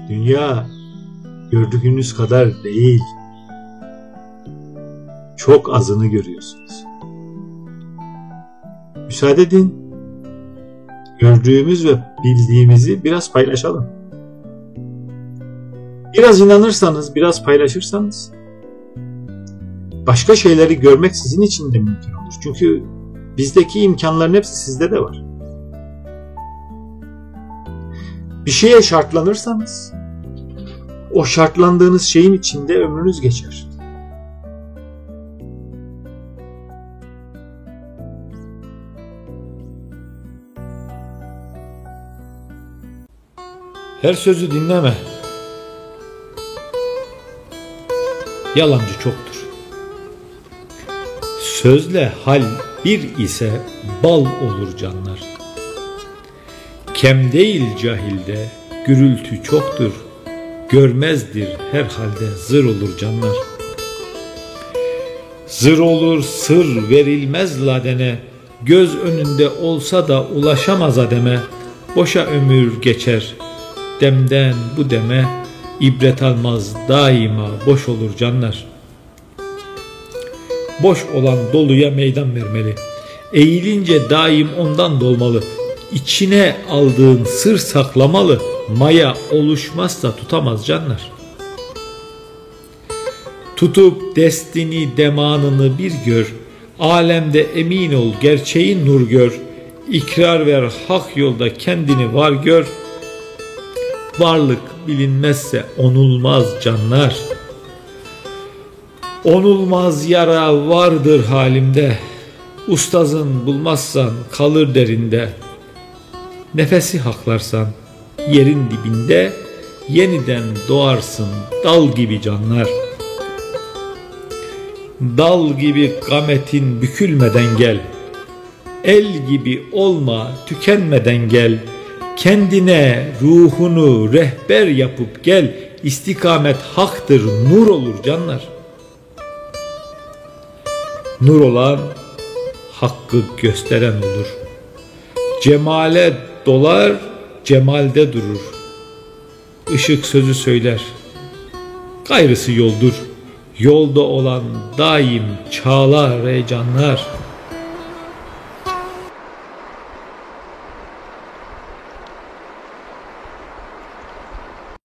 Dünya gördüğünüz kadar değil. Çok azını görüyorsunuz. Müsaade edin, gördüğümüz ve bildiğimizi biraz paylaşalım. Biraz inanırsanız, biraz paylaşırsanız, başka şeyleri görmek sizin için de mümkün olur. Çünkü bizdeki imkanların hepsi sizde de var. Bir şeye şartlanırsanız, o şartlandığınız şeyin içinde ömrünüz geçer. Her sözü dinleme. Yalancı çoktur. Sözle hal bir ise bal olur canlar. Kem değil cahilde gürültü çoktur. Görmezdir herhalde zır olur canlar. Zır olur sır verilmez ladene. Göz önünde olsa da ulaşamaz ademe. Boşa ömür geçer demden bu deme. İbret almaz daima boş olur canlar. Boş olan doluya meydan vermeli. Eğilince daim ondan dolmalı. İçine aldığın sır saklamalı. Maya oluşmazsa tutamaz canlar. Tutup destini demanını bir gör. Alemde emin ol gerçeğin nur gör. İkrar ver hak yolda kendini var gör. Varlık bilinmezse onulmaz canlar. Onulmaz yara vardır halimde. Ustazın bulmazsan kalır derinde. Nefesi haklarsan yerin dibinde. Yeniden doğarsın dal gibi canlar. Dal gibi gametin bükülmeden gel. El gibi olma tükenmeden gel. Kendine ruhunu rehber yapıp gel. İstikamet haktır, nur olur canlar. Nur olan hakkı gösteren olur. Cemale dolar, cemalde durur. Işık sözü söyler, gayrısı yoldur. Yolda olan daim çağlar ey canlar.